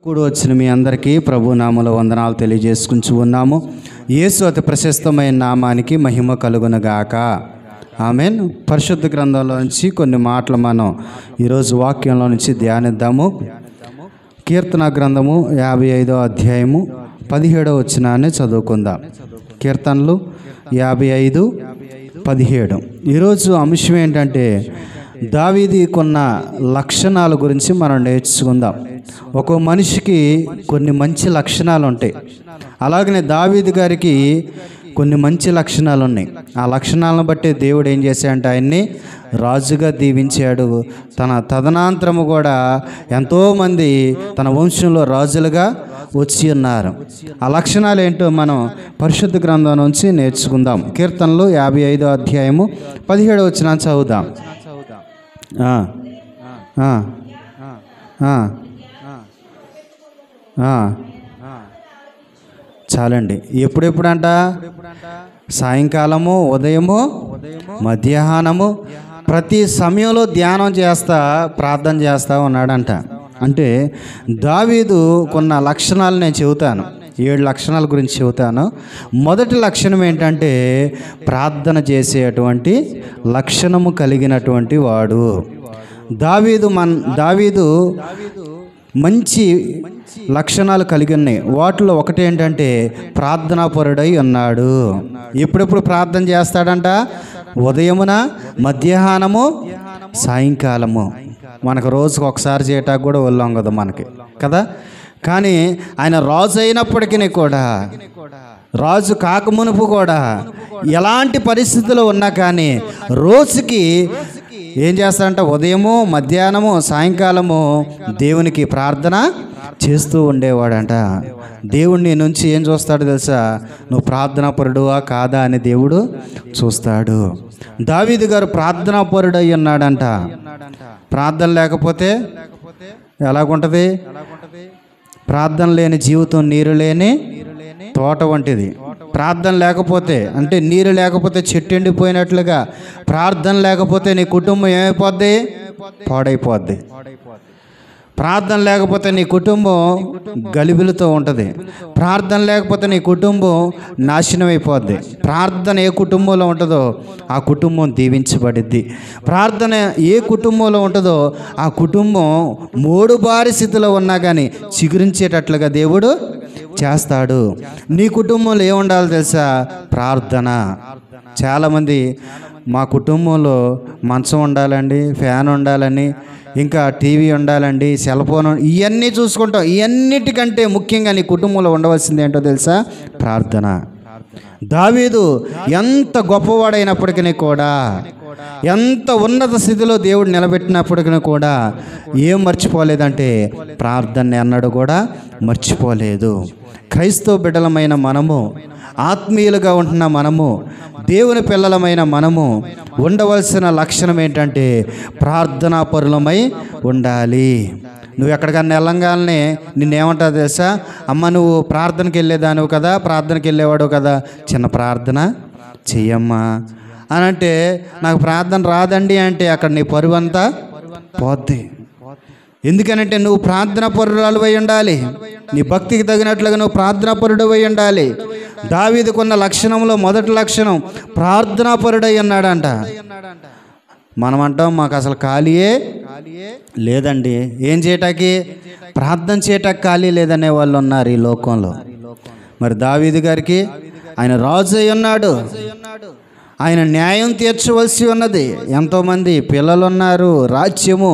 కూడి వచ్చిన మీ అందరికీ ప్రభు నామములో వందనాలు తెలియజేసుకుంటూ ఉన్నాము. యేసు అతి ప్రశస్తమైన నామానికి మహిమ కలుగునుగాక. ఆమేన్. పరిశుద్ధ గ్రంథంలో నుంచి కొన్ని మాటలు మనం ఈరోజు వాక్యంలో నుంచి ధ్యానిద్దాము. కీర్తన గ్రంథము 55వ అధ్యాయము 17వ వచనాన్ని చదువుకుందాం. కీర్తనలు 55:17. ఈరోజు అంశం ఏంటంటే దావీదుకున్న లక్షణాల గురించి మనం నేర్చుకుందాం. ఒక మనిషికి కొన్ని మంచి లక్షణాలు ఉంటాయి. అలాగనే దావీదు గారికి కొన్ని మంచి లక్షణాలు ఉన్నాయి. ఆ లక్షణాలను బట్టి దేవుడు ఏం చేశాడంటే ఆయన్ని రాజుగా దీవించాడు. తన తదనంతరము కూడా ఎంతోమంది తన వంశంలో రాజులుగా వచ్చి ఉన్నారు. ఆ లక్షణాలు ఏంటో మనం పరిశుద్ధ గ్రంథం నుంచి నేర్చుకుందాం. కీర్తనలు 55వ అధ్యాయము 17వ వచనం చదువుదాం. చాలండి. ఎప్పుడెప్పుడంట? సాయంకాలము, ఉదయము, మధ్యాహ్నము, ప్రతి సమయంలో ధ్యానం చేస్తా ప్రార్థన చేస్తూ ఉన్నాడంట. అంటే దావీదు కొన్న లక్షణాలు నేను చెబుతాను. 7 లక్షణాల గురించి చెబుతాను. మొదటి లక్షణం ఏంటంటే ప్రార్థన చేసేటువంటి లక్షణము కలిగినటువంటి వాడు. దావీదు మంచి లక్షణాలు కలిగి ఉన్నాయి. వాటిలో ఒకటి ఏంటంటే ప్రార్థనాపరుడై ఉన్నాడు. ఎప్పుడెప్పుడు ప్రార్థన చేస్తాడంట? ఉదయమున, మధ్యాహ్నము, సాయంకాలము. మనకు రోజుకు ఒకసారి చేయటానికి కూడా ఒళ్ళం కదా మనకి కదా. కానీ ఆయన రాజు అయినప్పటికీ కూడా, రాజు కాకమునుపు కూడా, ఎలాంటి పరిస్థితుల్లో ఉన్నా కానీ రోజుకి ఏం చేస్తాడంట? ఉదయము, మధ్యాహ్నము, సాయంకాలము దేవునికి ప్రార్థన చేస్తూ ఉండేవాడంట. దేవుడిని నుంచి ఏం చూస్తాడు తెలుసా? నువ్వు ప్రార్థనాపరుడువా కాదా అని దేవుడు చూస్తాడు. దావీదు గారు ప్రార్థనాపరుడు అయి ఉన్నాడంట. ప్రార్థన లేకపోతే ఎలాగుంటుంది? ప్రార్థన లేని జీవితం నీరు లేని తోట వంటిది. ప్రార్థన లేకపోతే అంటే నీరు లేకపోతే చెట్టు ఎండిపోయినట్లుగా, ప్రార్థన లేకపోతే నీ కుటుంబం ఏమైపోద్ది? పాడైపోద్ది. ప్రార్థన లేకపోతే నీ కుటుంబం గలిబిలితో ఉంటుంది. ప్రార్థన లేకపోతే నీ కుటుంబం నాశనం అయిపోద్ది. ప్రార్థన ఏ కుటుంబంలో ఉంటుందో ఆ కుటుంబం దీవించబడిద్ది. ప్రార్థన ఏ కుటుంబంలో ఉంటుందో ఆ కుటుంబం మోడుబారి స్థితిలో ఉన్నా కానీ చిగురించేటట్లుగా దేవుడు చేస్తాడు. నీ కుటుంబంలో ఏముండాలో తెలుసా? ప్రార్థన. చాలామంది మా కుటుంబంలో మంచం ఉండాలండి, ఫ్యాన్ ఉండాలని, ఇంకా టీవీ ఉండాలండి, సెల్ ఫోన్, ఇవన్నీ చూసుకుంటాం. ఇవన్నిటికంటే ముఖ్యంగా నీ కుటుంబంలో ఉండవలసింది ఏంటో తెలుసా? ప్రార్థన. దావీదు ఎంత గొప్పవాడైనప్పటికీ కూడా, ఎంత ఉన్నత స్థితిలో దేవుడు నిలబెట్టినప్పటికీ కూడా ఏం మర్చిపోలేదంటే ప్రార్థన అన్నాడు కూడా మర్చిపోలేదు. క్రైస్తవ బిడ్డలమైన మనము, ఆత్మీయులుగా ఉంటున్న మనము, దేవుని పిల్లలమైన మనము ఉండవలసిన లక్షణం ఏంటంటే ప్రార్థనా పరులమై ఉండాలి. నువ్వు ఎక్కడికన్నా వెళ్ళంగానే నిన్నేమంటావు తెలుసా? అమ్మ నువ్వు ప్రార్థనకి వెళ్ళేదానివి కదా, ప్రార్థనకి వెళ్ళేవాడు కదా, చిన్న ప్రార్థన చెయ్యమ్మా అని అంటే, నాకు ప్రార్థన రాదండి అంటే అక్కడ నీ పరువంతా పోద్ది. ఎందుకనంటే నువ్వు ప్రార్థనా పరురాలు అయి ఉండాలి. నీ భక్తికి తగినట్లుగా నువ్వు ప్రార్థనా పరుడు అయి ఉండాలి. దావీదుకున్న లక్షణంలో మొదటి లక్షణం ప్రార్థనాపరుడై అన్నాడంట. మనం అంటాం మాకు అసలు ఖాళీయే లేదండి. ఏం చేయటానికి? ప్రార్థన చేయటానికి ఖాళీ లేదనే వాళ్ళు ఉన్నారు ఈ లోకంలో. మరి దావీదు గారికి ఆయన రాజు అయి ఉన్నాడు. ఆయన న్యాయం తీర్చవలసి ఉన్నది. ఎంతోమంది పిల్లలు ఉన్నారు, రాజ్యము,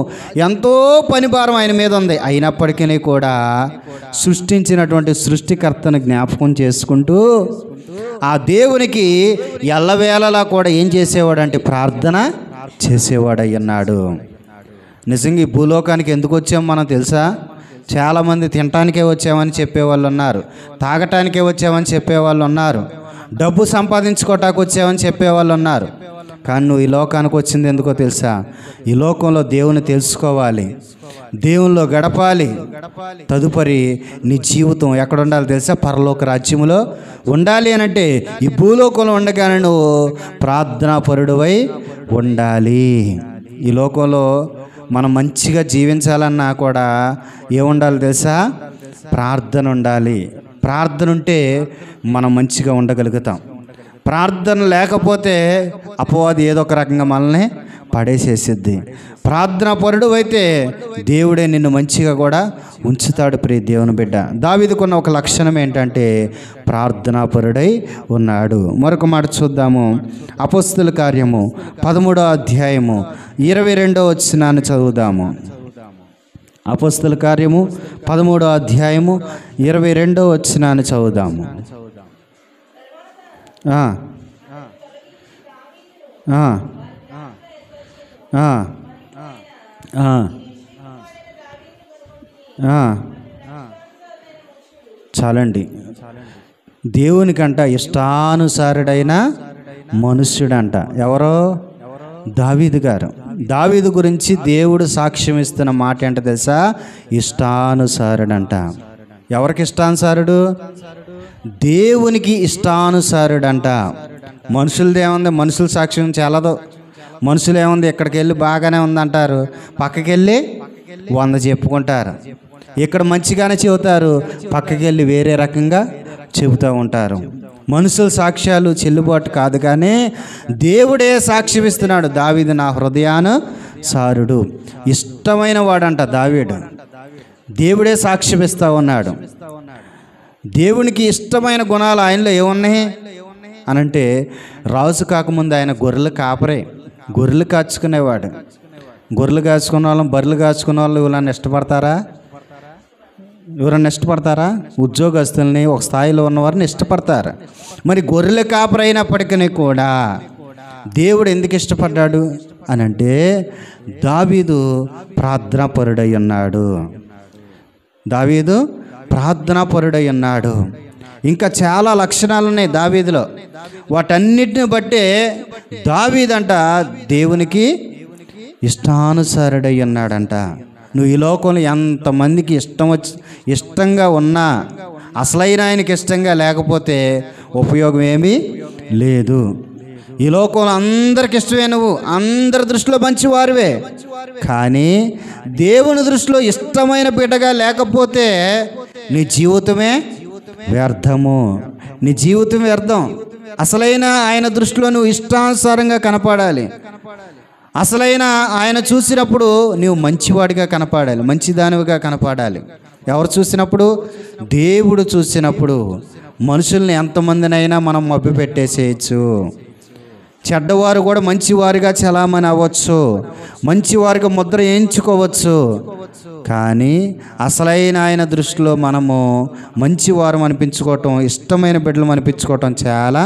ఎంతో పని భారం ఆయన మీద ఉంది. అయినప్పటికీ కూడా సృష్టించినటువంటి సృష్టికర్తను జ్ఞాపకం చేసుకుంటూ ఆ దేవునికి ఎల్లవేళలా కూడా ఏం చేసేవాడంటే ప్రార్థన చేసేవాడు అయ్యన్నాడు. నిజంగా ఈ భూలోకానికి ఎందుకు వచ్చామో మనం తెలుసా? చాలామంది తినటానికే వచ్చామని చెప్పేవాళ్ళు ఉన్నారు, తాగటానికే వచ్చామని చెప్పేవాళ్ళు ఉన్నారు, డబ్బు సంపాదించుకోవటానికి వచ్చామని చెప్పేవాళ్ళు ఉన్నారు. కానీ నువ్వు ఈ లోకానికి వచ్చింది ఎందుకో తెలుసా? ఈ లోకంలో దేవుని తెలుసుకోవాలి, దేవునిలో గడపాలి. తదుపరి నీ జీవితం ఎక్కడ ఉండాలి తెలుసా? పరలోక రాజ్యములో ఉండాలి అని అంటే ఈ భూలోకంలో ఉండగానే నువ్వు ప్రార్థనాపరుడువై ఉండాలి. ఈ లోకంలో మనం మంచిగా జీవించాలన్నా కూడా ఏముండాలి తెలుసా? ప్రార్థన ఉండాలి. ప్రార్థన ఉంటే మనం మంచిగా ఉండగలుగుతాం. ప్రార్థన లేకపోతే అపవాది ఏదో ఒక రకంగా మనల్ని పడేసేసిద్ది. ప్రార్థనా పరుడు అయితే దేవుడే నిన్ను మంచిగా కూడా ఉంచుతాడు. ప్రియ దేవుని బిడ్డ, దావీదుకున్న ఒక లక్షణం ఏంటంటే ప్రార్థనా పరుడై ఉన్నాడు. మరొక మాట చూద్దాము. అపోస్తలుల కార్యము 13వ అధ్యాయము 22వ వచనాన్ని చదువుదాము. అపోస్తలుల కార్యము 13వ అధ్యాయము 22వ వచనాన్ని చదువుదాము. చాలండి. దేవునికంట ఇష్టానుసారుడైన మనుష్యుడంట. ఎవరో? దావీదు గారు. దావీదు గురించి దేవుడు సాక్ష్యం ఇస్తున్న మాట ఏంటో తెలుసా? ఇష్టానుసారుడంట. ఎవరికి ఇష్టానుసారుడు? దేవునికి ఇష్టానుసారుడంట. మనుషులది ఏముంది? మనుషుల సాక్ష్యం చాలదు. మనుషులు ఏముంది, ఇక్కడికి వెళ్ళి బాగానే ఉందంటారు, పక్కకి వెళ్ళి 100 చెప్పుకుంటారు. ఇక్కడ మంచిగానే చెబుతారు, పక్కకి వెళ్ళి వేరే రకంగా చెబుతూ ఉంటారు. మనుషుల సాక్ష్యాలు చెల్లుబాటు కాదు, కానీ దేవుడే సాక్ష్యం ఇస్తున్నాడు. దావీదు నా హృదయానుసారుడు, ఇష్టమైన వాడంట దావీదు. దేవుడే సాక్ష్యం ఇస్తూ ఉన్నాడు. దేవునికి ఇష్టమైన గుణాలు ఆయనలో ఏమున్నాయి అనంటే, రాజు కాకముందు ఆయన గొర్రెలు కాచుకునేవాడు. గొర్రెలు కాచుకున్న వాళ్ళం, బర్రెలు కాచుకున్న వాళ్ళు ఎవరన్నా ఇష్టపడతారా? ఉద్యోగస్తుల్ని, ఒక స్థాయిలో ఉన్నవారిని ఇష్టపడతారు. మరి గొర్రెల కాపరి అయినప్పటికీ కూడా దేవుడు ఎందుకు ఇష్టపడ్డాడు అనంటే, దావీదు ప్రార్థనాపరుడై ఉన్నాడు. దావీదు ప్రార్థనాపరుడై ఉన్నాడు. ఇంకా చాలా లక్షణాలు ఉన్నాయి దావీదులో. వాటన్నిటిని బట్టే దావీదంట దేవునికి ఇష్టానుసారుడై ఉన్నాడంట. నువ్వు ఈ లోకంలో ఎంతమందికి ఇష్టంగా ఉన్నా అసలైన ఆయనకి ఇష్టంగా లేకపోతే ఉపయోగం ఏమీ లేదు. ఈ లోకంలో అందరికి ఇష్టమే, నువ్వు అందరి దృష్టిలో మంచివారివే, కానీ దేవుని దృష్టిలో ఇష్టమైన బిడ్డగా లేకపోతే నీ జీవితమే వ్యర్థము. నీ జీవితం వ్యర్థం. అసలైన ఆయన దృష్టిలో నువ్వు ఇష్టానుసారంగా కనపడాలి. అసలైన ఆయన చూసినప్పుడు నీవు మంచివాడిగా కనపడాలి, మంచిదానివిగా కనపడాలి. ఎవరు చూసినప్పుడు? దేవుడు చూసినప్పుడు. మనుషుల్ని ఎంతమందినైనా మనం మభ్య పెట్టేసేయచ్చు. చెడ్డవారు కూడా మంచివారిగా చలామణి అవ్వచ్చు, మంచివారిగా ముద్ర వేయించుకోవచ్చు. కానీ అసలైన ఆయన దృష్టిలో మనము మంచివారం అనిపించుకోవటం, ఇష్టమైన బిడ్డలు అనిపించుకోవటం చాలా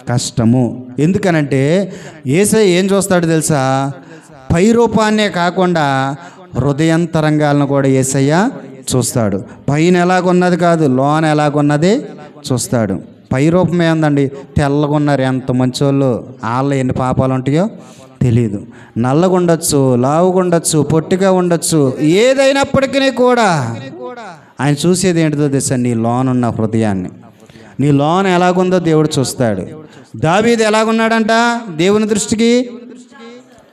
కష్టము. ఎందుకనంటే యేసయ్య ఏం చూస్తాడు తెలుసా? పై రూపాన్నే కాకుండా హృదయంతరంగాలను కూడా యేసయ్య చూస్తాడు. పైన ఎలాగున్నది కాదు, లోన ఎలాగున్నది చూస్తాడు. పై రూపమే ఉందండి, తెల్లగున్నారు ఎంత మంచోళ్ళు, వాళ్ళ ఎన్ని పాపాలు ఉంటాయో తెలియదు. నల్లగా ఉండొచ్చు, లావుగా ఉండొచ్చు, పొట్టిగా ఉండొచ్చు, ఏదైనప్పటికీ కూడా ఆయన చూసేది ఏంటిదో తెలుసా? నీ లోనున్న హృదయాన్ని. నీ లోన ఎలాగుందో దేవుడు చూస్తాడు. దావీదు ఎలాగున్నాడంట? దేవుని దృష్టికి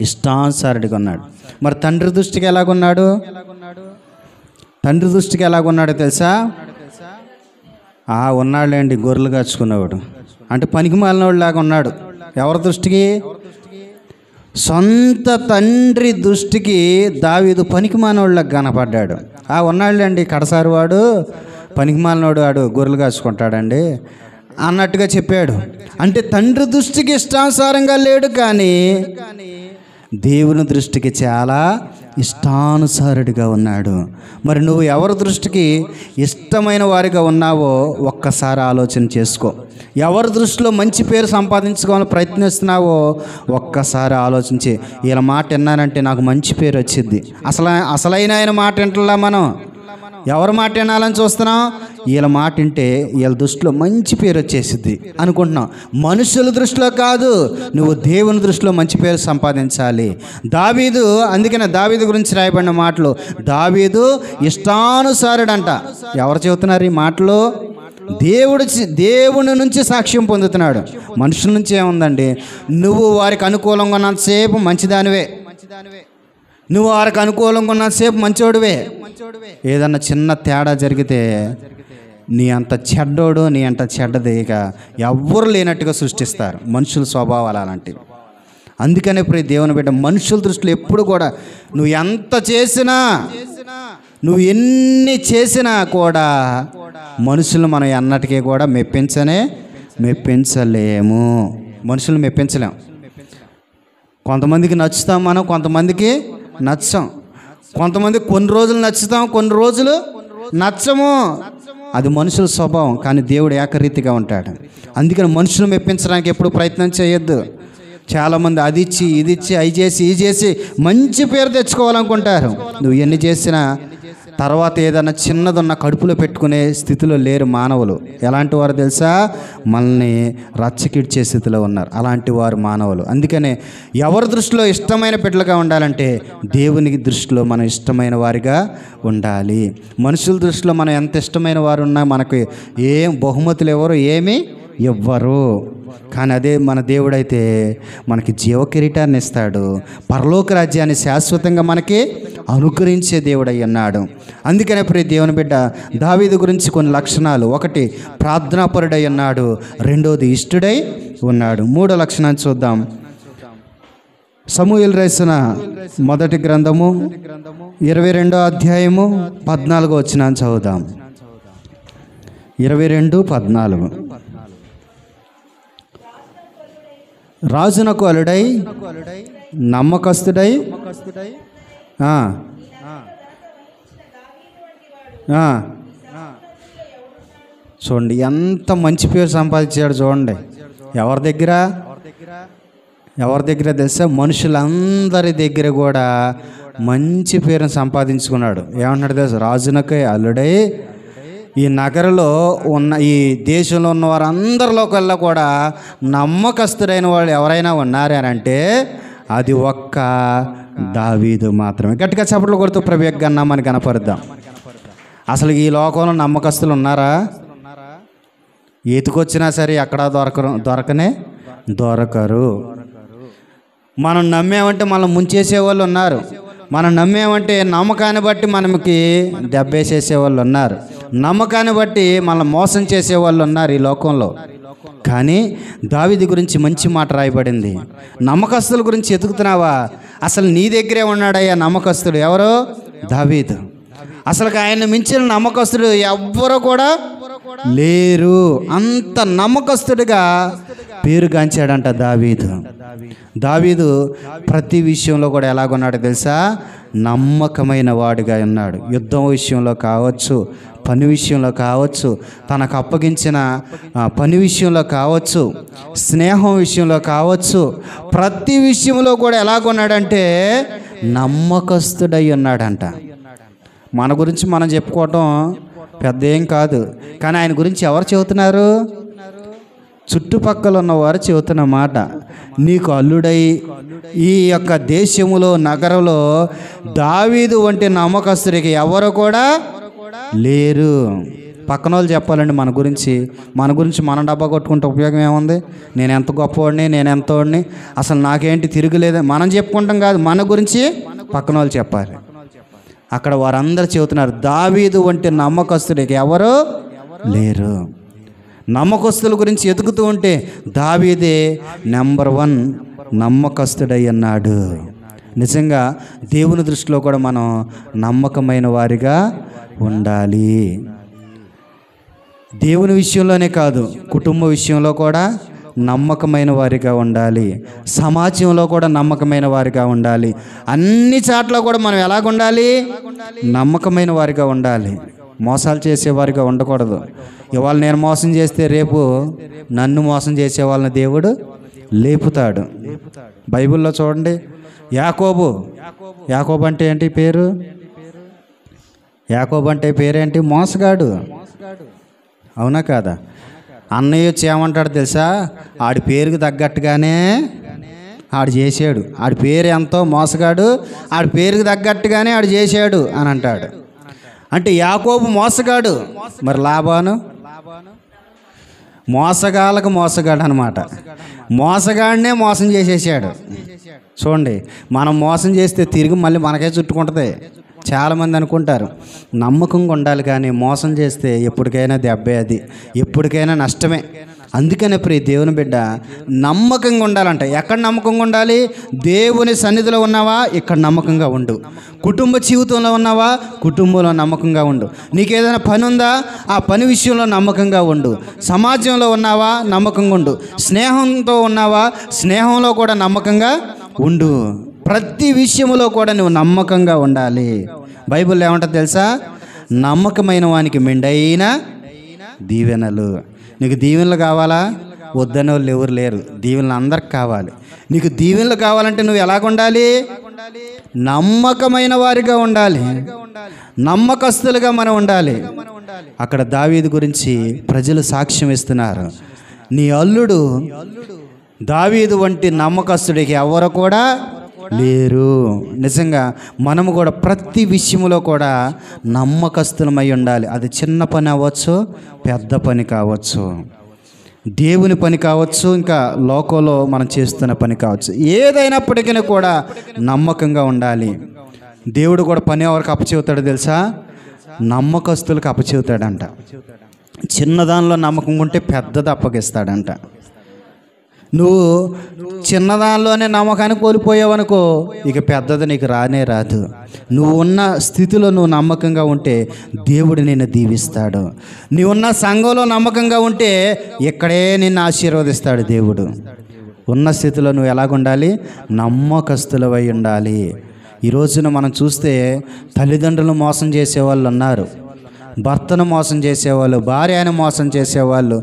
ఇష్టానుసారుడిగా ఉన్నాడు. మరి తండ్రి దృష్టికి ఎలాగున్నాడు? తండ్రి దృష్టికి ఎలాగున్నాడో తెలుసా? ఉన్నాడులేండి, గొర్రెలు కాచుకునేవాడు అంటే పనికి మాలినవాడు లాగా ఉన్నాడు. ఎవరి దృష్టికి? సొంత తండ్రి దృష్టికి దావీదు పనికి మాలినవాళ్ళకి కనపడ్డాడు. ఉన్నాడులేండి, కడసారి వాడు, పనికి మాలినవాడు, వాడు గొర్రెలు కాచుకుంటాడండి అన్నట్టుగా చెప్పాడు. అంటే తండ్రి దృష్టికి ఇష్టానుసారంగా లేడు, కానీ దేవుని దృష్టికి చాలా ఇష్టానుసారుడిగా ఉన్నాడు. మరి నువ్వు ఎవరి దృష్టికి ఇష్టమైన వారిగా ఉన్నావో ఒక్కసారి ఆలోచన చేసుకో. ఎవరి దృష్టిలో మంచి పేరు సంపాదించుకోవాలని ప్రయత్నిస్తున్నావో ఒక్కసారి ఆలోచించి, వీళ్ళ మాట విన్నానంటే నాకు మంచి పేరు వచ్చింది. అసలైన ఆయన మాట వింటలా మనం ఎవరి మాట వినాలని చూస్తున్నాం? వీళ్ళ మాట వింటే వీళ్ళ దృష్టిలో మంచి పేరు వచ్చేసిద్ది అనుకుంటున్నాం. మనుషుల దృష్టిలో కాదు, నువ్వు దేవుని దృష్టిలో మంచి పేరు సంపాదించాలి. దావీదు, అందుకనే దావీదు గురించి రాయబడిన మాటలు, దావీదు ఇష్టానుసారుడంట. ఎవరు చెబుతున్నారు ఈ మాటలు? దేవుని నుంచి సాక్ష్యం పొందుతున్నాడు. మనుషుల నుంచి ఏముందండి? నువ్వు వారికి అనుకూలంగా ఉన్నంతసేపు మంచిదానివే, నువ్వు వారికి అనుకూలంగా ఉన్నసేపు మంచోడివే. ఏదన్నా చిన్న తేడా జరిగితే నీ అంత చెడ్డోడు, నీ అంత చెడ్డది ఇక ఎవ్వరు లేనట్టుగా సృష్టిస్తారు. మనుషుల స్వభావాలు అలాంటివి. అందుకనే ప్రియ దేవుని బిడ్డ, మనుషుల దృష్టిలో ఎప్పుడు కూడా నువ్వు ఎంత చేసినా, నువ్వు ఎన్ని చేసినా కూడా మనుషులు మనం అన్నటికీ కూడా మెప్పించలేము. మనుషులు మెప్పించలేము. కొంతమందికి నచ్చుతాం మనం, కొంతమందికి నచ్చం. కొంతమంది కొన్ని రోజులు నచ్చుతాం, కొన్ని రోజులు నచ్చము. అది మనుషుల స్వభావం. కానీ దేవుడు ఏకరీతిగా ఉంటాడు. అందుకని మనుషులు మెప్పించడానికి ఎప్పుడు ప్రయత్నం చేయొద్దు. చాలామంది అది ఇచ్చి ఇది ఇచ్చి అవి చేసి ఇది చేసి మంచి పేరు తెచ్చుకోవాలనుకుంటారు. నువ్వు ఎన్ని చేసినా తర్వాత ఏదైనా చిన్నదున్న కడుపులో పెట్టుకునే స్థితిలో లేరు మానవులు. ఎలాంటి వారు తెలుసా? మనల్ని రచ్చకిడ్చే స్థితిలో ఉన్నారు. అలాంటి వారు మానవులు. అందుకనే ఎవరి దృష్టిలో ఇష్టమైన బిడ్డలుగా ఉండాలంటే దేవునికి దృష్టిలో మనం ఇష్టమైన వారిగా ఉండాలి. మనుషుల దృష్టిలో మనం ఎంత ఇష్టమైన వారు ఉన్నా మనకు ఏం బహుమతులు ఎవరు ఏమీ ఇవ్వరు. కానీ అదే మన దేవుడైతే మనకి జీవ కిరీటాన్ని ఇస్తాడు. పరలోక రాజ్యాన్ని శాశ్వతంగా మనకి అనుగ్రహించే దేవుడై ఉన్నాడు. అందుకనే ప్రియ దేవుని బిడ్డ, దావీదు గురించి కొన్ని లక్షణాలు. ఒకటి, ప్రార్థనాపరుడై ఉన్నాడు. రెండోది, ఇష్టుడై ఉన్నాడు. మూడో లక్షణాన్ని చూద్దాం. సమూయేలు రాసిన మొదటి గ్రంథము 22వ అధ్యాయము 14వ వచనాన్ని చదువుదాం. 22:14. రాజునకు అలుడై నమ్మకస్తుడై చూడండి ఎంత మంచి పేరు సంపాదించాడు. చూడండి ఎవరి దగ్గర తెలుసా? మనుషులందరి దగ్గర కూడా మంచి పేరును సంపాదించుకున్నాడు. ఏమంటున్నాడు తెలుసా? రాజునకు అల్లుడై ఈ నగరంలో ఉన్న ఈ దేశంలో ఉన్న వారందరిలో కల్లా కూడా నమ్మకస్తుడైన వాళ్ళు ఎవరైనా ఉన్నారే అని అంటే అది ఒక్క దావీదు మాత్రమే. గట్టిగా చప్పట్లు కొడుతూ ప్రభు నామాన్ని కనపరుద్దాం. అసలు ఈ లోకంలో నమ్మకస్తులు ఉన్నారా? ఎతుకొచ్చినా సరే ఎక్కడా దొరకరు. మనం నమ్మేమంటే మనం ముంచేసే వాళ్ళు ఉన్నారు. మనం నమ్మేమంటే నమ్మకాన్ని బట్టి మనకి దెబ్బేసేసే వాళ్ళు ఉన్నారు. నమ్మకాన్ని బట్టి మనం మోసం చేసేవాళ్ళు ఉన్నారు ఈ లోకంలో. కానీ దావీదు గురించి మంచి మాట రాయబడింది. నమ్మకస్తుల గురించి ఎతుకుతున్నావా? అసలు నీ దగ్గరే ఉన్నాడయ్యా నమ్మకస్తుడు. ఎవరు? దావీదు. అసలు ఆయన్ని మించిన నమ్మకస్తుడు ఎవ్వరూ కూడా లేరు. అంత నమ్మకస్తుడిగా పేరుగాంచాడంట దావీదు. ప్రతి విషయంలో కూడా ఎలాగున్నాడు తెలుసా? నమ్మకమైన వాడిగా ఉన్నాడు. యుద్ధం విషయంలో కావచ్చు, పని విషయంలో కావచ్చు, తనకు అప్పగించిన పని విషయంలో కావచ్చు, స్నేహం విషయంలో కావచ్చు, ప్రతి విషయంలో కూడా ఎలాగున్నాడంటే నమ్మకస్తుడై ఉన్నాడంట. మన గురించి మనం చెప్పుకోవటం పెద్ద ఏం కాదు. కానీ ఆయన గురించి ఎవరు చెబుతున్నారు? చుట్టుపక్కల ఉన్నవారు చెబుతున్న మాట. నీకు అల్లుడై ఈ యొక్క దేశములో నగరంలో దావీదు వంటి నమ్మకస్తుడికి ఎవరు కూడా లేరు. పక్కన వాళ్ళు చెప్పాలండి మన గురించి మనం డబ్బా కొట్టుకుంటే ఉపయోగం ఏముంది? నేను ఎంత గొప్పవాడిని, నేను ఎంతవాడిని, అసలు నాకేంటి తిరుగులేదు మనం చెప్పుకుంటాం కాదు. మన గురించి పక్కన వాళ్ళు చెప్పాలి. అక్కడ వారందరూ చెబుతున్నారు దావీదు వంటి నమ్మకస్తుడికి ఎవరు లేరు. నమ్మకస్తుల గురించి ఎతుకుతూ ఉంటే దావీదే నెంబర్ 1 నమ్మకస్తుడై అన్నాడు. నిజంగా దేవుని దృష్టిలో కూడా మనం నమ్మకమైన వారిగా ఉండాలి. దేవుని విషయంలోనే కాదు, కుటుంబ విషయంలో కూడా నమ్మకమైన వారిగా ఉండాలి. సమాజంలో కూడా నమ్మకమైన వారిగా ఉండాలి. అన్ని చాట్ల కూడా మనం ఎలాగుండాలి? నమ్మకమైన వారిగా ఉండాలి. మోసాలు చేసేవారిగా ఉండకూడదు. ఇవాళ నేను మోసం చేస్తే రేపు నన్ను మోసం చేసే వాళ్ళని దేవుడు లేపుతాడు. బైబిల్లో చూడండి, యాకోబు అంటే ఏంటి పేరు? యాకోబు అంటే పేరేంటి? మోసగాడు. అవునా కాదా? అన్నయ్య వచ్చి ఏమంటాడు తెలుసా? ఆడి పేరుకి తగ్గట్టుగానే ఆడు చేశాడు. ఆడి పేరు ఎంతో మోసగాడు, ఆడి పేరుకి తగ్గట్టుగానే ఆడు చేశాడు అని అంటాడు. అంటే యాకోబు మోసగాడు, మరి లాబాను మోసగాళ్ళకు మోసగాడు అనమాట. మోసగాడినే మోసం చేసేసాడు. చూడండి, మనం మోసం చేస్తే తిరిగి మళ్ళీ మనకే చుట్టుకుంటుంది. చాలామంది అనుకుంటారు నమ్మకంగా ఉండాలి, కానీ మోసం చేస్తే ఎప్పటికైనా దెబ్బే, అది ఎప్పటికైనా నష్టమే. అందుకనే ప్రియ దేవుని బిడ్డ, నమ్మకంగా ఉండాలంట. ఎక్కడ నమ్మకంగా ఉండాలి? దేవుని సన్నిధిలో ఉన్నావా, ఇక్కడ నమ్మకంగా ఉండు. కుటుంబ జీవితంలో ఉన్నావా, కుటుంబంలో నమ్మకంగా ఉండు. నీకు ఏదైనా పని ఉందా, ఆ పని విషయంలో నమ్మకంగా ఉండు. సమాజంలో ఉన్నావా, నమ్మకంగా ఉండు. స్నేహంతో ఉన్నావా, స్నేహంలో కూడా నమ్మకంగా ఉండు. ప్రతి విషయంలో కూడా నువ్వు నమ్మకంగా ఉండాలి. బైబిల్లో ఏమంటుంది తెలుసా? నమ్మకమైన వానికి మెండైన దీవెనలు. నీకు దీవెనలు కావాలా? వద్దనే వాళ్ళు ఎవరు లేరు. దీవెనలు అందరికి కావాలి. నీకు దీవెనలు కావాలంటే నువ్వు ఎలాగుండాలి? నమ్మకమైన వారిగా ఉండాలి, నమ్మకస్తులుగా మనం ఉండాలి. అక్కడ దావీదు గురించి ప్రజలు సాక్ష్యం ఇస్తున్నారు. నీ అల్లుడు దావీదు వంటి నమ్మకస్తుడికి ఎవరు కూడా లేరు. నిజంగా మనము కూడా ప్రతి విషయంలో కూడా నమ్మకస్తులమై ఉండాలి. అది చిన్న పని అవ్వచ్చు, పెద్ద పని కావచ్చు, దేవుని పని కావచ్చు, ఇంకా లోకంలో మనం చేస్తున్న పని కావచ్చు. ఏదైనప్పటికీ కూడా నమ్మకంగా ఉండాలి. దేవుడు కూడా పని ఎవరికి అప్పచెబుతాడో తెలుసా? నమ్మకస్తులకు అప్పచెబుతాడంట. చిన్నదానిలో నమ్మకంగా ఉంటే పెద్దది అప్పగిస్తాడంట. నువ్వు చిన్నదానిలోనే నమ్మకాన్ని కోల్పోయావనుకో, ఇక పెద్దది నీకు రానే రాదు. నువ్వు ఉన్న స్థితిలో నువ్వు నమ్మకంగా ఉంటే దేవుడు నిన్ను దీవిస్తాడు. నీవున్న సంఘంలో నమ్మకంగా ఉంటే ఇక్కడే నిన్ను ఆశీర్వదిస్తాడు దేవుడు. ఉన్న స్థితిలో నువ్వు ఎలాగుండాలి? నమ్మకస్తులవై ఉండాలి. ఈ రోజున మనం చూస్తే తల్లిదండ్రులు మోసం చేసేవాళ్ళు ఉన్నారు, భర్తను మోసం చేసేవాళ్ళు, భార్యను మోసం చేసేవాళ్ళు.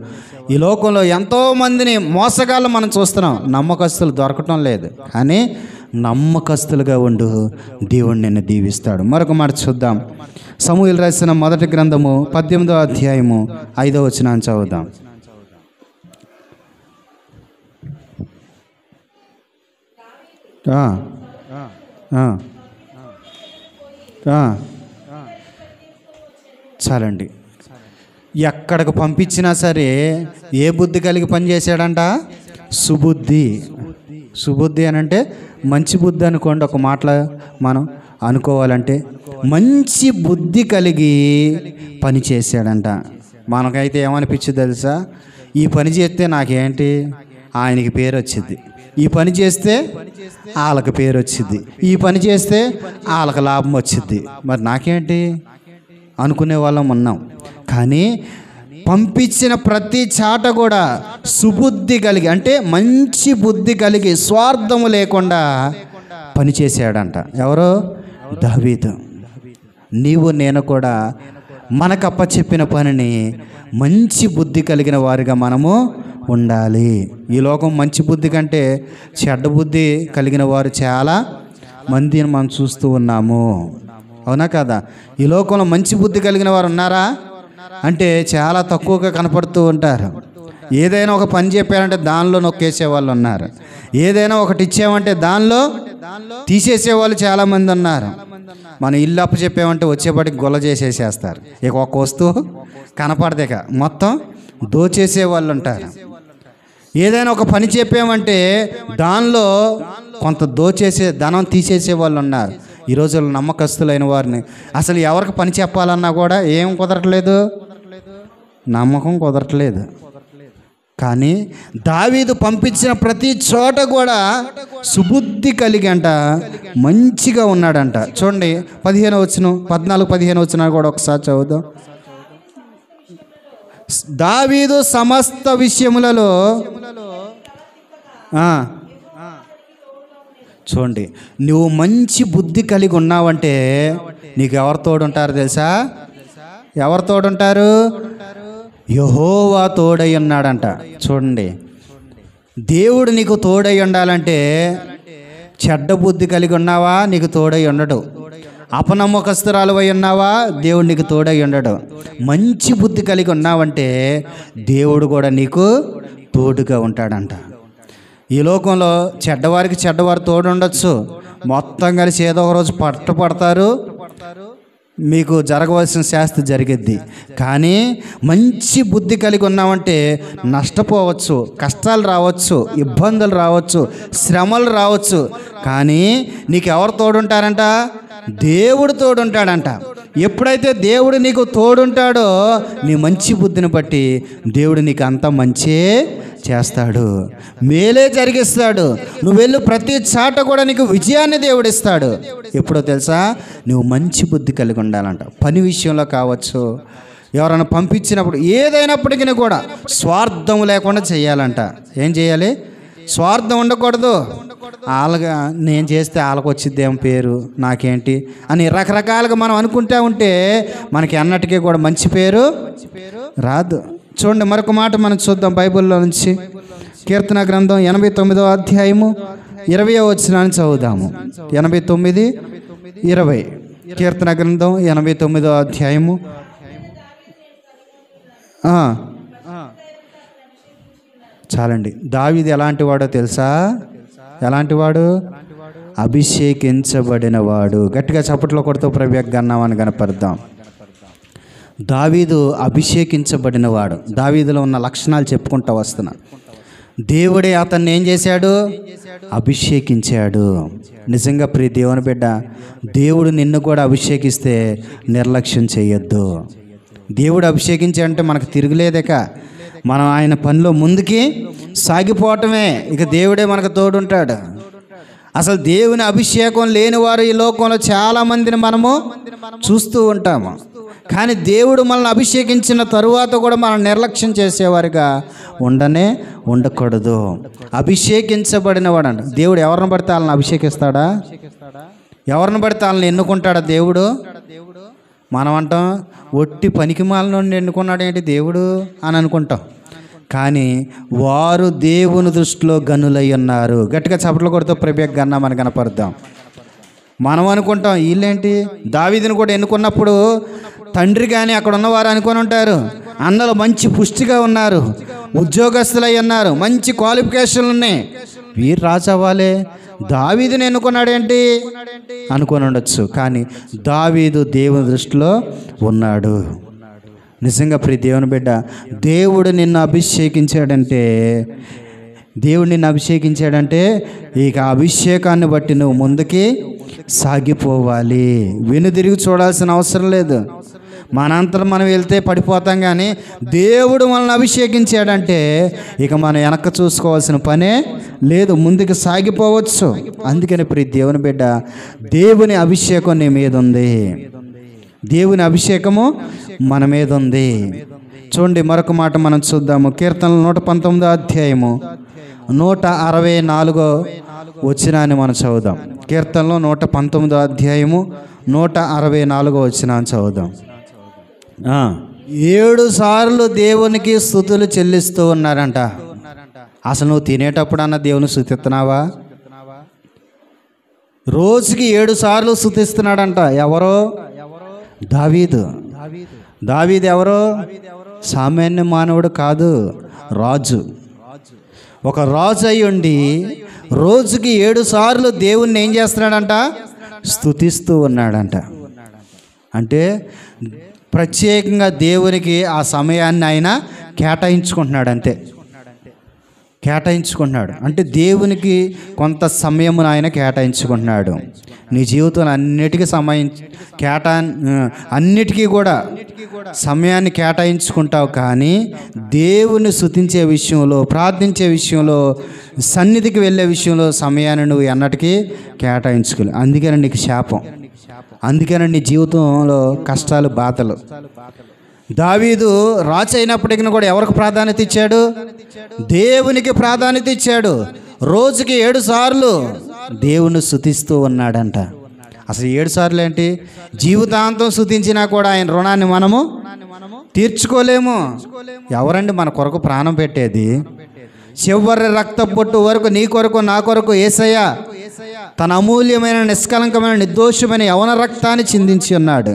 ఈ లోకంలో ఎంతోమందిని మోసగాళ్ళు మనం చూస్తున్నాం. నమ్మకస్తులు దొరకటం లేదు. కానీ నమ్మకస్తులుగా ఉండు, దేవుడు నిన్ను దీవిస్తాడు. మరొక మాట చూద్దాం. సమూయేలు రాసిన మొదటి గ్రంథము 18వ అధ్యాయము 5వ వచనాన్ని చదువుదాం. చాలండి. ఎక్కడికి పంపించినా సరే ఏ బుద్ధి కలిగి పనిచేశాడంట? సుబుద్ధి. సుబుద్ధి అని అంటే మంచి బుద్ధి అనుకోండి. ఒక మాటలో మనం అనుకోవాలంటే మంచి బుద్ధి కలిగి పని చేశాడంట. మనకైతే ఏమనిపించింది తెలుసా? ఈ పని చేస్తే నాకేంటి, ఆయనకి పేరు వచ్చింది. ఈ పని చేస్తే వాళ్ళకి పేరు వచ్చింది. ఈ పని చేస్తే వాళ్ళకి లాభం వచ్చింది. మరి నాకేంటి అనుకునే వాళ్ళం ఉన్నాం. కానీ పంపించిన ప్రతి చాట కూడా సుబుద్ధి కలిగి, అంటే మంచి బుద్ధి కలిగి, స్వార్థము లేకుండా పనిచేసాడంట. ఎవరో? దావీదు. నీవు నేను కూడా మనకు అప్పచెప్పిన పనిని మంచి బుద్ధి కలిగిన వారిగా మనము ఉండాలి. ఈ లోకం మంచి బుద్ధి కంటే చెడ్డ బుద్ధి కలిగిన వారు చాలా మందిని మనం చూస్తూ ఉన్నాము. అవునా కదా? ఈ లోకంలో మంచి బుద్ధి కలిగిన వారు ఉన్నారా అంటే చాలా తక్కువగా కనపడుతూ ఉంటారు. ఏదైనా ఒక పని చెప్పారంటే దానిలో నొక్కేసే వాళ్ళు ఉన్నారు. ఏదైనా ఒకటి ఇచ్చామంటే దానిలో తీసేసేవాళ్ళు చాలామంది ఉన్నారు. మనం ఇల్లు అప్పు చెప్పామంటే వచ్చేపాటికి గొల్ల చేసేసేస్తారు. ఇక ఒక వస్తువు కనపడదే, మొత్తం దోచేసే వాళ్ళు ఉంటారు. ఏదైనా ఒక పని చెప్పామంటే దానిలో కొంత దోచేసే, ధనం తీసేసే వాళ్ళు ఉన్నారు. ఈ రోజుల్లో నమ్మకస్తులైన వారిని అసలు ఎవరికి పని చెప్పాలన్నా కూడా ఏం కుదరట్లేదు, నమ్మకం కుదరట్లేదు. కానీ దావీదు పంపించిన ప్రతి చోట కూడా సుబుద్ధి కలిగి అంట మంచిగా ఉన్నాడంట. చూడండి 15వ వచనం, 14-15 వచనాలు కూడా ఒకసారి చదువుదాం. దావీదు సమస్త విషయములలో చూడండి, నువ్వు మంచి బుద్ధి కలిగి ఉన్నావంటే నీకు ఎవరు తోడుంటారు తెలుసా? ఎవరు తోడుంటారు? యెహోవా తోడై ఉన్నాడంట. చూడండి, దేవుడు నీకు తోడై ఉండాలంటే చెడ్డ బుద్ధి కలిగి ఉన్నావా, నీకు తోడై ఉండడు. అపనమ్మకస్తురాలు అయి ఉన్నావా, దేవుడు నీకు తోడై ఉండడు. మంచి బుద్ధి కలిగి ఉన్నావంటే దేవుడు కూడా నీకు తోడుగా ఉంటాడంట. ఈ లోకంలో చెడ్డవారికి చెడ్డవారు తోడు ఉండొచ్చు, మొత్తం కలిసి ఏదో ఒక రోజు పడతారు, మీకు జరగవలసిన శాస్తి జరిగిద్ది. కానీ మంచి బుద్ధి కలిగి ఉన్నామంటే నష్టపోవచ్చు, కష్టాలు రావచ్చు, ఇబ్బందులు రావచ్చు, శ్రమలు రావచ్చు. కానీ నీకు ఎవరు తోడుంటారంట? దేవుడు తోడుంటాడంట. ఎప్పుడైతే దేవుడు నీకు తోడుంటాడో నీ మంచి బుద్ధిని బట్టి దేవుడు నీకు అంత మంచే చేస్తాడు, మేలే జరిగిస్తాడు. నువ్వు వెళ్ళు ప్రతి చాట కూడా నీకు విజయాన్ని దేవుడు ఇస్తాడు. ఎప్పుడో తెలుసా? నువ్వు మంచి బుద్ధి కలిగి ఉండాలంట. పని విషయంలో కావచ్చు, ఎవరైనా పంపించినప్పుడు, ఏదైనప్పటికీ కూడా స్వార్థం లేకుండా చేయాలంట. ఏం చేయాలి? స్వార్థం ఉండకూడదు. వాళ్ళగా నేను చేస్తే వాళ్ళకు వచ్చిద్దేం పేరు, నాకేంటి అని రకరకాలుగా మనం అనుకుంటా ఉంటే మనకి అన్నటికీ కూడా మంచి పేరు రాదు. చూడండి, మరొక మాట మనం చూద్దాం బైబిల్లో నుంచి. కీర్తన గ్రంథం 89వ అధ్యాయము 20వ వచనాన్ని చదువుదాము. 89:20. కీర్తన గ్రంథం 89వ అధ్యాయము. చాలండి. దావీదు ఎలాంటి వాడో తెలుసా? ఎలాంటి వాడు? అభిషేకించబడిన వాడు. గట్టిగా చప్పట్లో కొడుతూ ప్రభు గన్నామని కనపడదాం. దావీదు అభిషేకించబడిన వాడు. దావీదులో ఉన్న లక్షణాలు చెప్పుకుంటూ వస్తున్నా. దేవుడే అతన్ని ఏం చేశాడు? అభిషేకించాడు. నిజంగా ప్రియ దేవుని బిడ్డ, దేవుడు నిన్ను కూడా అభిషేకిస్తే నిర్లక్ష్యం చేయొద్దు. దేవుడు అభిషేకించాడంటే మనకు తిరుగులేదేక, మనం ఆయన పనిలో ముందుకి సాగిపోవటమే. ఇక దేవుడే మనకు తోడుంటాడు. అసలు దేవుని అభిషేకం లేనివారు ఈ లోకంలో చాలామందిని మనము చూస్తూ ఉంటాము. కానీ దేవుడు మనల్ని అభిషేకించిన తరువాత కూడా మనం నిర్లక్ష్యం చేసేవారుగా ఉండకూడదు. అభిషేకించబడిన వాడు అంట. దేవుడు ఎవరిని పడితే వాళ్ళని అభిషేకిస్తాడా? ఎవరిని పడితే వాళ్ళని ఎన్నుకుంటాడా దేవుడు? మనం అంటాం, ఒట్టి పనికిమాల నుండి ఎన్నుకున్నాడు ఏంటి దేవుడు అని అనుకుంటాం. కానీ వారు దేవుని దృష్టిలో గనులై ఉన్నారు. గట్టిగా చప్పట్లు కొడుతూ ప్రభు గన్నామని కనపడదాం. మనం అనుకుంటాం, వీళ్ళేంటి? దావీదుని కూడా ఎన్నుకున్నప్పుడు తండ్రి కానీ అక్కడ ఉన్నవారు అనుకొని ఉంటారు, అందరూ మంచి పుష్టిగా ఉన్నారు, ఉద్యోగస్తులై ఉన్నారు, మంచి క్వాలిఫికేషన్లు ఉన్నాయి, వీరు రాజు అవ్వాలి, దావీదుని ఎన్నుకున్నాడేంటి అనుకొని ఉండొచ్చు. కానీ దావీదు దేవుని దృష్టిలో ఉన్నాడు. నిజంగా ప్రియ దేవుని బిడ్డ, దేవుడు నిన్ను అభిషేకించాడంటే ఇక అభిషేకాన్ని బట్టి నువ్వు ముందుకి సాగిపోవాలి. వెనుదిరిగి చూడాల్సిన అవసరం లేదు. మనంతరం మనం వెళ్తే పడిపోతాం. కానీ దేవుడు మనల్ని అభిషేకించాడంటే ఇక మనం వెనక్కి చూసుకోవాల్సిన పనే లేదు, ముందుకు సాగిపోవచ్చు. అందుకని ప్రియ దేవుని బిడ్డ, దేవుని అభిషేకం నీ మీద ఉంది. దేవుని అభిషేకము మన మీద ఉంది. చూడండి, మరొక మాట మనం చూద్దాము. కీర్తనలు 119వ అధ్యాయము 164వ వచనాన్ని మనం చదువుదాం. కీర్తనలో 119వ అధ్యాయము 164వ వచనాన్ని చదువుదాం. 7 సార్లు దేవునికి స్తుతులు చెల్లిస్తూ ఉన్నారంట. అసలు నువ్వు తినేటప్పుడు అన్న దేవుని స్తుతిస్తున్నావా? రోజుకి 7 సార్లు స్తుతిస్తున్నాడంట. ఎవరో? దావీదు. దావీదు ఎవరో? సామాన్య మానవుడు కాదు, రాజు. ఒక రాజు అయి ఉండి రోజుకి 7 సార్లు దేవుణ్ణి ఏం చేస్తున్నాడంట? స్తుతిస్తూ ఉన్నాడంట. అంటే ప్రత్యేకంగా దేవునికి ఆ సమయాన్ని ఆయన కేటాయించుకుంటున్నాడు. అంతే, కేటాయించుకుంటున్నాడు. అంటే దేవునికి కొంత సమయమును ఆయన కేటాయించుకుంటున్నాడు. నీ జీవితంలో అన్నిటికీ అన్నిటికీ కూడా సమయాన్ని కేటాయించుకుంటావు. కానీ దేవుని స్తుతించే విషయంలో, ప్రార్థించే విషయంలో, సన్నిధికి వెళ్ళే విషయంలో సమయాన్ని నువ్వు ఎన్నటికీ కేటాయించుకోలేవు. అందుకని నీకు శాపం, అందుకని నీ జీవితంలో కష్టాలు, బాధలు. దావీదు రాజు అయినప్పటికీ కూడా ఎవరికి ప్రాధాన్యత ఇచ్చాడు? దేవునికి ప్రాధాన్యత ఇచ్చాడు. రోజుకి 7 సార్లు దేవుని స్తుతిస్తూ ఉన్నాడంట. అసలు 7 సార్లు ఏంటి? జీవితాంతం స్తుతించినా కూడా ఆయన రుణాన్ని మనము తీర్చుకోలేము. ఎవరండి మన కొరకు ప్రాణం పెట్టేది? చివరి రక్త పొట్టు వరకు నీ కొరకు, నా కొరకు యేసయ్య తన అమూల్యమైన, నిష్కలంకమైన, నిర్దోషమైన యవన రక్తాన్ని చిందించి ఉన్నాడు.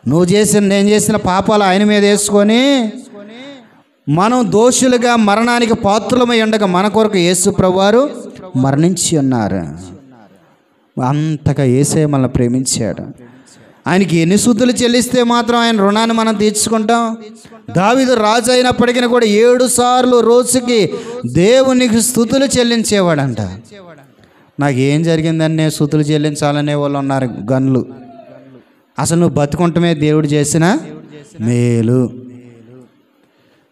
నువ్వు చేసిన, నేను చేసిన పాపాలు ఆయన మీద వేసుకొని మనం దోషులుగా మరణానికి పాత్రులమై ఉండగా మన కొరకు యేసు ప్రభువారు మరణించి ఉన్నారు. అంతగా యేసయ్య మనల్ని ప్రేమించాడు. ఆయనకి ఎన్ని స్తుతులు చెల్లిస్తే మాత్రం ఆయన రుణాన్ని మనం తీర్చుకుంటాం? దావీదు రాజు అయినప్పటికీ కూడా 7 సార్లు రోజుకి దేవునికి స్తుతులు చెల్లించేవాడంట. నాకేం జరిగిందని నేను స్తుతులు చెల్లించాలనే వాళ్ళు ఉన్నారు గనులు. అసలు నువ్వు బతుకుంటమే దేవుడు చేసిన మేలు.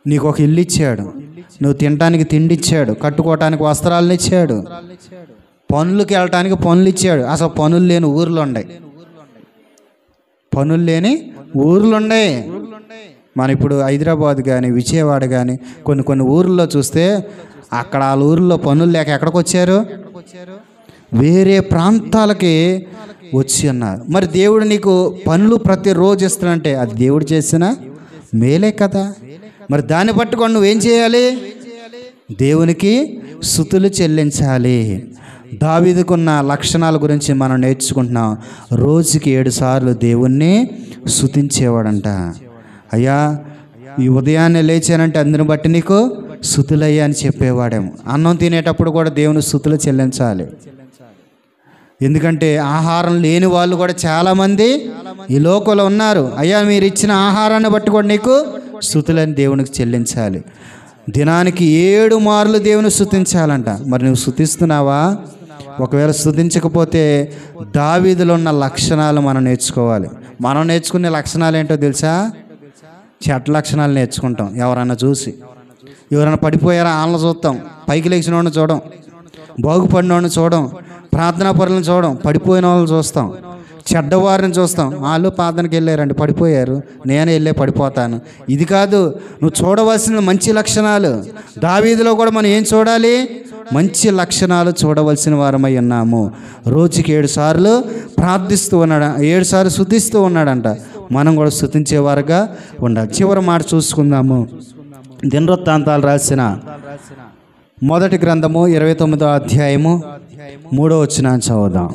నీకు ఒక ఇల్లు ఇచ్చాడు, నువ్వు తినటానికి తిండి ఇచ్చాడు, కట్టుకోవటానికి వస్త్రాలను ఇచ్చాడు, పనులకి వెళ్ళటానికి పనులు ఇచ్చాడు. అసలు పనులు లేని ఊర్లు ఉన్నాయి, పనులు లేని ఊర్లు ఉన్నాయి. మన ఇప్పుడు హైదరాబాద్ కానీ విజయవాడ కానీ కొన్ని ఊర్లలో చూస్తే అక్కడ వాళ్ళ ఊర్లో పనులు లేక ఎక్కడికి వచ్చారు? వేరే ప్రాంతాలకి వచ్చి ఉన్నారు. మరి దేవుడు నీకు పనులు ప్రతిరోజు ఇస్తానంటే అది దేవుడు చేసిన మేలే కదా. మరి దాన్ని పట్టుకొని నువ్వేం చేయాలి? దేవునికి స్తుతులు చెల్లించాలి. దావీదుకున్న లక్షణాల గురించి మనం నేర్చుకుంటున్నాం. రోజుకి 7 సార్లు దేవుణ్ణి స్తుతించేవాడంట. అయ్యా ఈ ఉదయాన్నే లేచానంటే అందుని బట్టి నీకు స్తుతులయ్యా అని చెప్పేవాడేమో. అన్నం తినేటప్పుడు కూడా దేవుని స్తుతులు చెల్లించాలి. ఎందుకంటే ఆహారం లేని వాళ్ళు కూడా చాలామంది ఈ లోకంలో ఉన్నారు. అయ్యా మీరు ఇచ్చిన ఆహారాన్ని బట్టి కూడా నీకు స్తుతులని దేవునికి చెల్లించాలి. దినానికి 7 మార్లు దేవుని స్తుతించాలంట. మరి నువ్వు స్తుతిస్తున్నావా? ఒకవేళ స్తుతించకపోతే దావీదులో ఉన్న లక్షణాలు మనం నేర్చుకోవాలి. మనం నేర్చుకునే లక్షణాలు ఏంటో తెలుసా? చెడ్డ లక్షణాలు నేర్చుకుంటాం. ఎవరన్నా చూసి ఎవరైనా పడిపోయారా వాళ్ళని చూస్తాం, పైకి లేచిన వాడిని చూడం, బాగుపడిన వాడిని చూడం, ప్రార్థనా పరులను చూడం, పడిపోయిన వాళ్ళని చూస్తాం, చెడ్డవారిని చూస్తాం. వాళ్ళు ప్రార్థనకి వెళ్ళారండి పడిపోయారు, నేను వెళ్ళే పడిపోతాను. ఇది కాదు నువ్వు చూడవలసిన మంచి లక్షణాలు. దావీదులో కూడా మనం ఏం చూడాలి? మంచి లక్షణాలు చూడవలసిన వారమై ఉన్నాము. రోజుకి 7 సార్లు ప్రార్థిస్తూ ఉన్నాడు, 7 సార్లు స్తుతిస్తూ ఉన్నాడంట. మనం కూడా స్తుతించేవారుగా ఉండాలి. చివరి మాట చూసుకుందాము. దినవృత్తాంతాలు రాసిన మొదటి గ్రంథము 29వ అధ్యాయము 3వ వచనం చదువుదాం.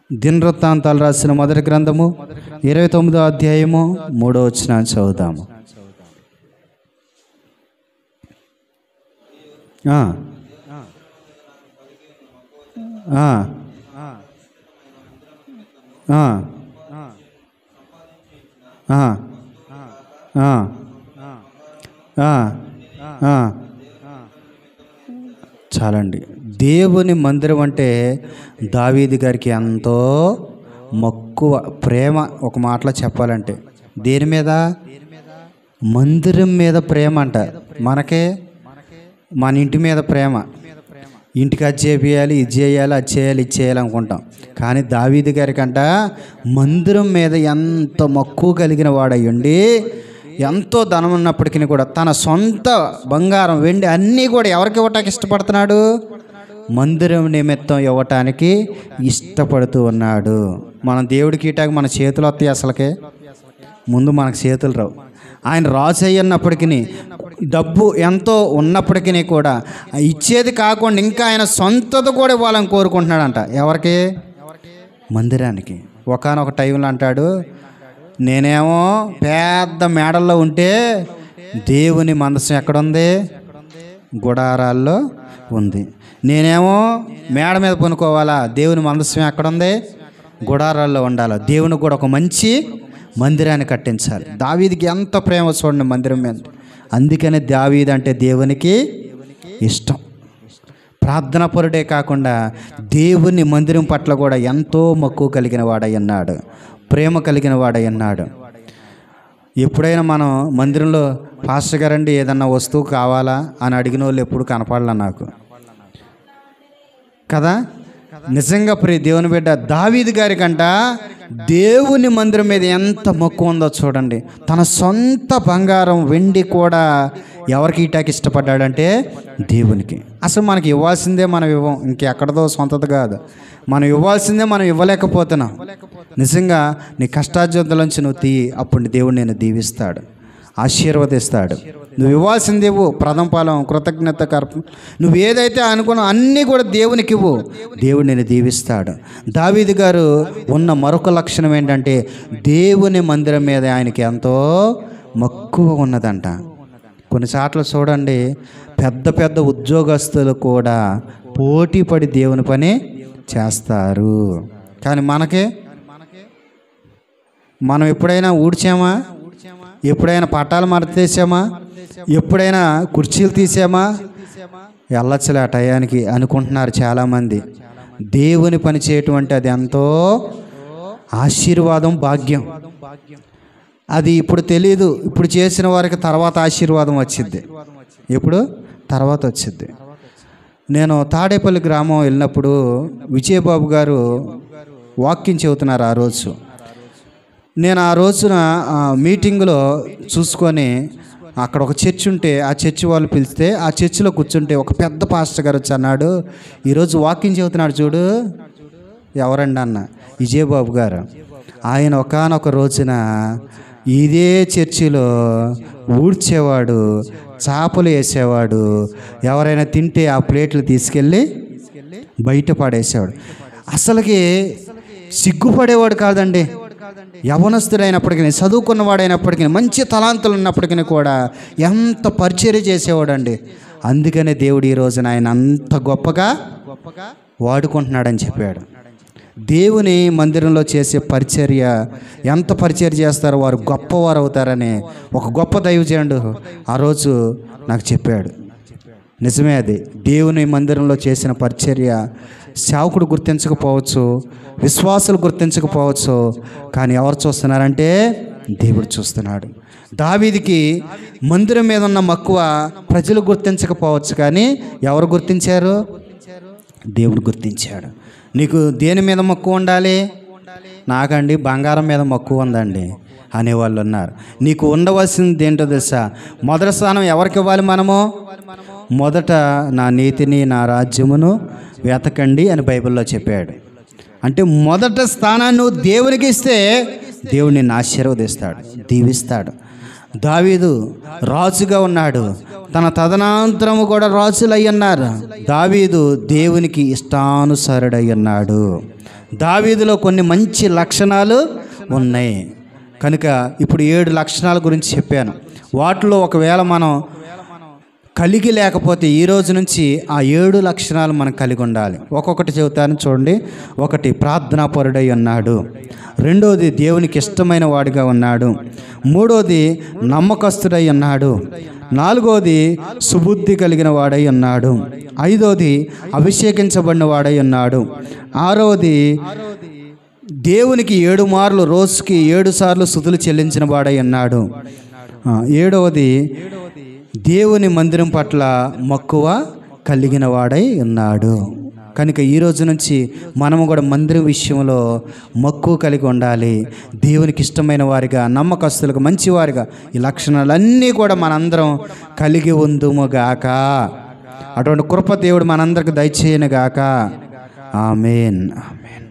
దినవృత్తాంతాలు రాసిన మొదటి గ్రంథము 29వ అధ్యాయము 3వ వచనం చదువుదాము. చాలండి. దేవుని మందిరం అంటే దావీదు గారికి ఎంతో మక్కువ, ప్రేమ. ఒక మాటలో చెప్పాలంటే దేని మీద? మందిరం మీద ప్రేమ అంట. మనకే మన ఇంటి మీద ప్రేమ. ఇంటికి అది చేయాలి, ఇది చేయాలి, అది చేయాలి, ఇది చేయాలి అనుకుంటాం. కానీ దావీదు గారికంట మందిరం మీద ఎంత మక్కువ కలిగిన వాడయ్యండి. ఎంతో ధనం ఉన్నప్పటికీ కూడా తన సొంత బంగారం, వెండి అన్నీ కూడా ఎవరికి ఇవ్వటానికి ఇష్టపడుతున్నాడు? మందిరం నిమిత్తం ఇవ్వటానికి ఇష్టపడుతూ ఉన్నాడు. మనం దేవుడికి ఇటాక మన చేతులు వస్తాయి, అసలుకే ముందు మనకు చేతులు రావు. ఆయన రాజు అయ్యున్నప్పటికీ, డబ్బు ఎంతో ఉన్నప్పటికీ కూడా ఇచ్చేది కాకుండా ఇంకా ఆయన సొంతది కూడా ఇవ్వాలని కోరుకుంటున్నాడంట. ఎవరికి? మందిరానికి. ఒకానొక టైంలో అంటాడు, నేనేమో పెద్ద మేడల్లో ఉంటే దేవుని మందసం ఎక్కడుంది? గుడారాల్లో ఉంది. నేనేమో మేడ మీద పనుకోవాలా? దేవుని మందసం ఎక్కడుంది? గుడారాల్లో ఉండాలి. దేవునికి కూడా ఒక మంచి మందిరాన్ని కట్టించాలి. దావీదుకి ఎంత ప్రేమ చూడండి మందిరం మీద. అందుకనే దావీదు అంటే దేవునికి ఇష్టం. ప్రార్థన పరుడే కాకుండా దేవుని మందిరం పట్ల కూడా ఎంతో మక్కువ కలిగిన వాడై ఉన్నాడు, ప్రేమ కలిగిన వాడై ఉన్నాడు. ఎప్పుడైనా మనం మందిరంలో పాస్టర్ గారండి ఏదన్నా వస్తువు కావాలా అని అడిగిన వాళ్ళు ఎప్పుడు కనపడలా నాకు కదా. నిజంగా ప్రియ దేవుని బిడ్డ, దావీదు గారి కంట దేవుని మందిరం మీద ఎంత మక్కువ ఉందో చూడండి. తన సొంత బంగారం, వెండి కూడా ఎవరికి ఇటాకి ఇష్టపడ్డాడంటే దేవునికి. అసలు మనకి ఇవ్వాల్సిందే మనం ఇవ్వం, ఇంకెక్కడదో సొంతది కాదు. మనం ఇవ్వాల్సిందే మనం ఇవ్వలేకపోతున్నాం. నిజంగా నీ కష్టార్జితంలోంచి నువ్వు తీయి, అప్పుడు దేవుడు నేను దీవిస్తాడు, ఆశీర్వదిస్తాడు. నువ్వు ఇవ్వాల్సింది ఇవ్వు, ప్రథమ ఫలం, కృతజ్ఞత కర్పం, నువ్వు ఏదైతే అనుకున్నావు అన్నీ కూడా దేవునికి ఇవ్వు, దేవుడు నేను దీవిస్తాడు. దావీదు గారు ఉన్న మరొక లక్షణం ఏంటంటే దేవుని మందిరం మీద ఆయనకి ఎంతో మక్కువ ఉన్నదంట. కొన్నిసార్లు చూడండి, పెద్ద పెద్ద ఉద్యోగస్తులు కూడా పోటీ పడి దేవుని పని చేస్తారు. కానీ మనం ఎప్పుడైనా ఊడ్చామా? ఎప్పుడైనా పట్టాలు మడతేసామా? ఎప్పుడైనా కుర్చీలు తీసామా? వెళ్ళొచ్చులే ఆ టయానికి అనుకుంటున్నారు చాలామంది. దేవుని పని చేయటం అంటే అది ఎంతో ఆశీర్వాదం, భాగ్యం. అది ఇప్పుడు తెలియదు. ఇప్పుడు చేసిన వారికి తర్వాత ఆశీర్వాదం వచ్చిద్ది. ఇప్పుడు తర్వాత వచ్చిద్ది. నేను తాడేపల్లి గ్రామం వెళ్ళినప్పుడు విజయబాబు గారు వాక్యం చెబుతున్నారు. ఆ రోజు నేను ఆ రోజున మీటింగ్లో చూసుకొని అక్కడ ఒక చర్చ్ ఉంటే ఆ చర్చ్ వాళ్ళు పిలిస్తే ఆ చర్చిలో కూర్చుంటే ఒక పెద్ద పాస్టర్ గారు వచ్చి అన్నాడు, ఈరోజు వాక్యం చెబుతున్నాడు చూడు. ఎవరండి అన్న? విజయబాబు గారు. ఆయన ఒకానొక రోజున ఇదే చర్చిలో ఊడ్చేవాడు, చేపలు వేసేవాడు, ఎవరైనా తింటే ఆ ప్లేట్లు తీసుకెళ్ళి బయట పడేసేవాడు. అసలుకి సిగ్గుపడేవాడు కాదండి. యవనస్తుడైనప్పటికీ, చదువుకున్నవాడైనప్పటికీ, మంచి తలాంతులు ఉన్నప్పటికీ కూడా ఎంత పరిచర్య చేసేవాడు అండి. అందుకనే దేవుడు ఈ రోజున ఆయన అంత గొప్పగా వాడుకుంటున్నాడని చెప్పాడు. దేవుని మందిరంలో చేసే పరిచర్య, ఎంత పరిచర్య చేస్తారో వారు గొప్పవారు అవుతారని ఒక గొప్ప దైవజనుడు ఆ రోజు నాకు చెప్పాడు. నిజమే, అది దేవుని మందిరంలో చేసిన పరిచర్య సేవకుడు గుర్తించకపోవచ్చు, విశ్వాసులు గుర్తించకపోవచ్చు, కానీ ఎవరు చూస్తున్నారంటే దేవుడు చూస్తున్నాడు. దావీదుకి మందిరం మీద ఉన్న మక్కువ ప్రజలు గుర్తించకపోవచ్చు, కానీ ఎవరు గుర్తించారు? దేవుడు గుర్తించాడు. నీకు దేని మీద మక్కువ ఉండాలి? నాకండి బంగారం మీద మక్కువ ఉందండి అనేవాళ్ళు ఉన్నారు. నీకు ఉండవలసింది ఏంటో తెలుసా? మొదటి స్థానం ఎవరికి ఇవ్వాలి? మనము మొదట నా నీతిని, నా రాజ్యమును వెతకండి అని బైబిల్లో చెప్పాడు. అంటే మొదట స్థానాన్ని నువ్వు దేవునికి ఇస్తే దేవుడు నిన్ను ఆశీర్వదిస్తాడు, దీవిస్తాడు. దావీదు రాజుగా ఉన్నాడు, తన తదనంతరము కూడా రాజులు అయ్యన్నారు. దావీదు దేవునికి ఇష్టానుసారుడై ఉన్నాడు. దావీదులో కొన్ని మంచి లక్షణాలు ఉన్నాయి కనుక ఇప్పుడు 7 లక్షణాల గురించి చెప్పాను. వాటిలో ఒకవేళ మనం కలిగి లేకపోతే ఈ రోజు నుంచి ఆ 7 లక్షణాలు మనం కలిగి ఉండాలి. ఒక్కొక్కటి చెబుతాను చూడండి. 1, ప్రార్థనాపరుడై ఉన్నాడు. 2, దేవునికి ఇష్టమైన వాడిగా ఉన్నాడు. 3, నమ్మకస్తుడై ఉన్నాడు. 4, సుబుద్ధి కలిగిన వాడై ఉన్నాడు. 5, అభిషేకించబడిన వాడై ఉన్నాడు. 6, దేవునికి 7 మార్లు రోజుకి 7 సార్లు స్తుతులు చెల్లించిన వాడై ఉన్నాడు. 7, దేవుని మందిరం పట్ల మక్కువ కలిగిన వాడై ఉన్నాడు. కనుక ఈ రోజు నుంచి మనము కూడా మందిరం విషయంలో మక్కువ కలిగి ఉండాలి. దేవునికి ఇష్టమైన వారిగా, నమ్మకస్తులుగా, మంచివారిగా ఈ లక్షణాలన్నీ కూడా మనందరం కలిగి ఉందుముగాక. అటువంటి కృప దేవుడు మనందరికి దయచేయనుగాక. ఆమేన్. ఆమేన్.